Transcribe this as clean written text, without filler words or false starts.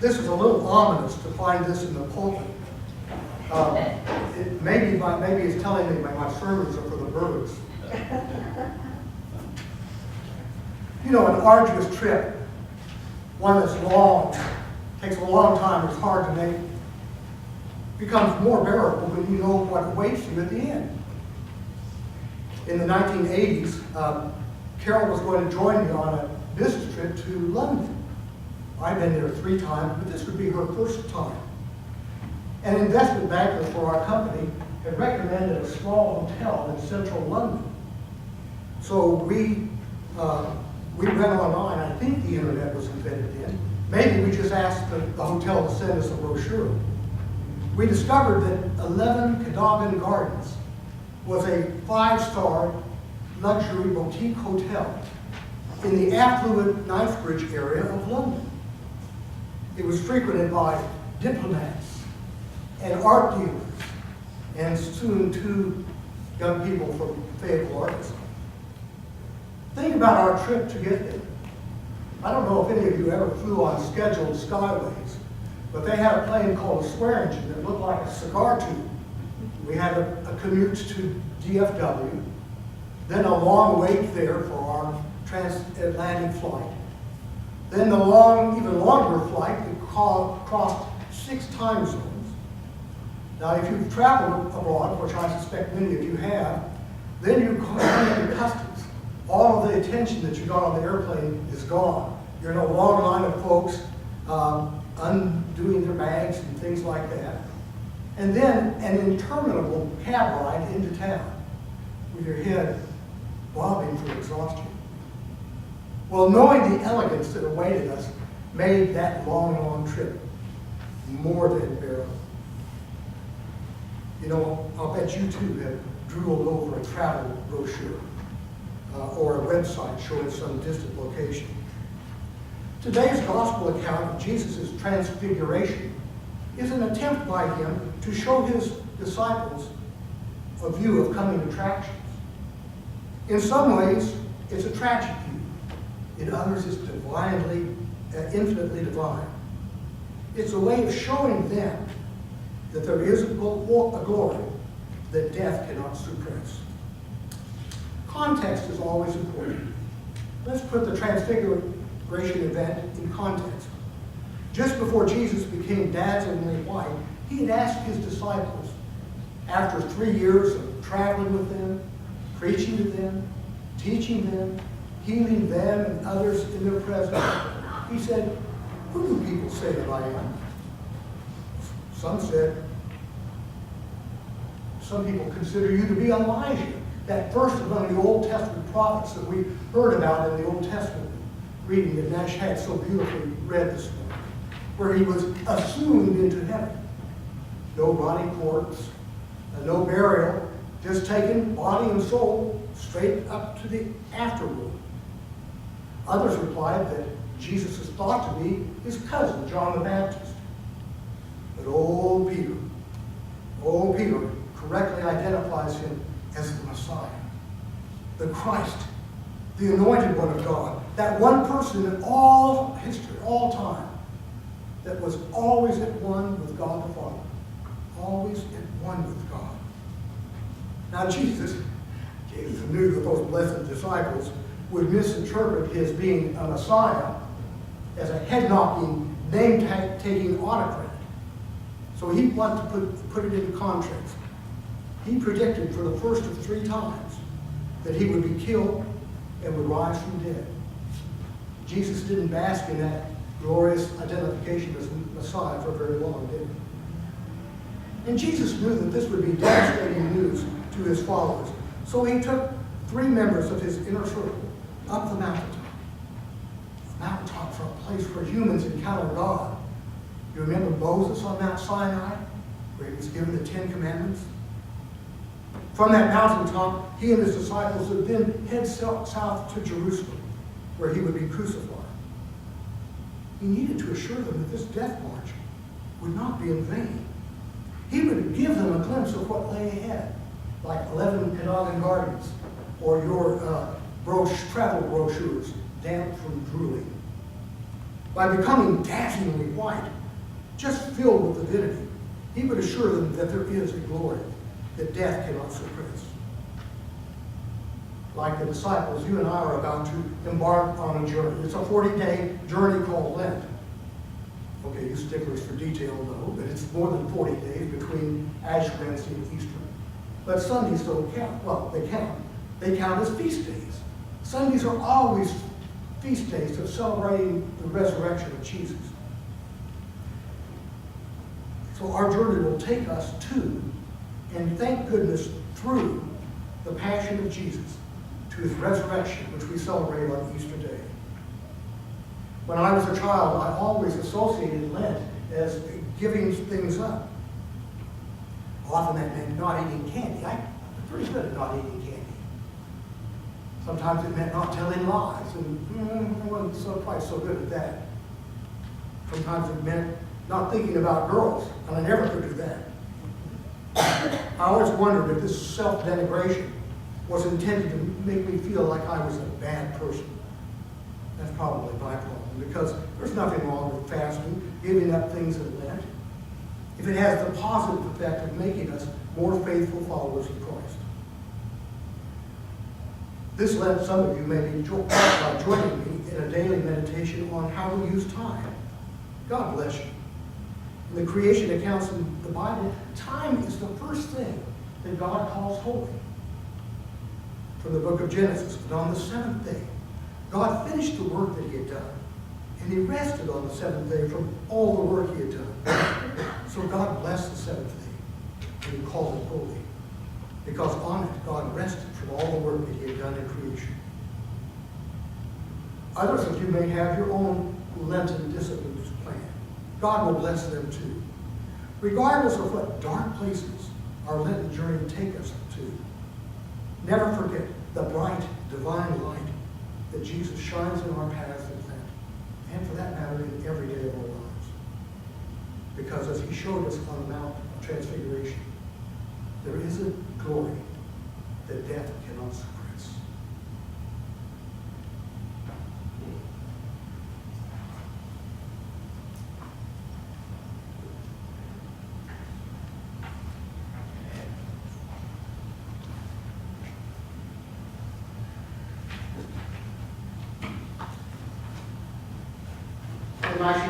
This is a little ominous to find this in the pulpit. Maybe it's telling me my sermons are for the birds. You know, an arduous trip, one that's long, takes a long time, it's hard to make, becomes more bearable when you know what awaits you at the end. In the 1980s, Carol was going to join me on a business trip to London. I've been there 3 times, but this would be her first time. An investment banker for our company had recommended a small hotel in central London. So we went online. I think the internet was invented then. Maybe we just asked the hotel to send us a brochure. We discovered that 11 Cadogan Gardens was a 5-star luxury boutique hotel in the affluent Knightsbridge area of London. It was frequented by diplomats and art dealers, and soon 2 young people from faithful artists. Think about our trip to get there. I don't know if any of you ever flew on scheduled skyways, but they had a plane called a square engine that looked like a cigar tube. We had a commute to DFW, then a long wait there for our transatlantic flight. Then the even longer flight that crossed 6 time zones. Now, if you've traveled abroad, which I suspect many of you have, then you come into customs. All of the attention that you got on the airplane is gone. You're in a long line of folks undoing their bags and things like that. And then an interminable cab ride into town with your head bobbing from exhaustion. Well, knowing the elegance that awaited us made that long trip more than bearable. You know, I'll bet you too have drooled over a travel brochure or a website showing some distant location. Today's gospel account of Jesus' transfiguration is an attempt by him to show his disciples a view of coming attractions. In some ways, it's a tragic view. In others, it's infinitely divine. It's a way of showing them that there is a glory that death cannot suppress. Context is always important. Let's put the Transfiguration event in context. Just before Jesus became dazzlingly white, he had asked his disciples, after 3 years of traveling with them, preaching to them, teaching them, healing them and others in their presence, he said, "Who do people say that I am?" Some people consider you to be Elijah, that first among the Old Testament prophets that we heard about in the Old Testament reading that Nash had so beautifully read this morning, where he was assumed into heaven. No rotting corpse, no burial, just taken body and soul straight up to the afterworld. Others replied that Jesus is thought to be his cousin, John the Baptist. But old Peter correctly identifies him as the Messiah, the Christ, the anointed one of God, that one person in all history, all time, that was always at one with God the Father, always at one with God. Now Jesus knew that those blessed disciples would misinterpret his being a Messiah as a head-knocking, name-taking autocrat. So he wanted to put it into context. He predicted for the first of 3 times that he would be killed and would rise from the dead. Jesus didn't bask in that glorious identification as Messiah for very long, did he? And Jesus knew that this would be devastating news to his followers. So he took 3 members of his inner circle up the mountaintop. The mountaintop for a place where humans encounter God. You remember Moses on Mount Sinai, where he was given the 10 Commandments? From that mountaintop, he and his disciples would then head south to Jerusalem, where he would be crucified. He needed to assure them that this death march would not be in vain. He would give them a glimpse of what lay ahead, like 11 Cadogan Gardens, or your travel brochures, damp from drooling. By becoming dazzlingly white, just filled with divinity, he would assure them that there is a glory that death cannot suppress. Like the disciples, you and I are about to embark on a journey. It's a 40-day journey called Lent. Okay, you sticklers for detail know that it's more than 40 days between Ash Wednesday and Easter. But Sundays don't count. Well, they count. They count as feast days. Sundays are always feast days of celebrating the resurrection of Jesus. So our journey will take us to, and thank goodness through, the passion of Jesus, to his resurrection, which we celebrate on Easter Day. When I was a child, I always associated Lent as giving things up. Often that meant not eating candy. I'm pretty good at not eating candy. Sometimes it meant not telling lies, and I wasn't quite so good at that. Sometimes it meant not thinking about girls, and I never could do that. I always wondered if this self-denigration was intended to make me feel like I was a bad person. That's probably my problem, because there's nothing wrong with fasting, giving up things in Lent, if it has the positive effect of making us more faithful followers of Christ. This Lent, some of you may be joining me in a daily meditation on how to use time. God bless you. In the creation accounts in the Bible, time is the first thing that God calls holy. From the book of Genesis, but on the seventh day, God finished the work that he had done, and he rested on the seventh day from all the work he had done. So God blessed the seventh day, and he called it holy, because on it, God rested from all the work that he had done in creation. Others of you may have your own Lenten disciplines planned. God will bless them too. Regardless of what dark places our Lenten journey take us to, never forget the bright, divine light that Jesus shines in our paths in Lent, and for that matter, in every day of our lives. Because as he showed us on the Mount of Transfiguration, there is a glory that death cannot suppress. And I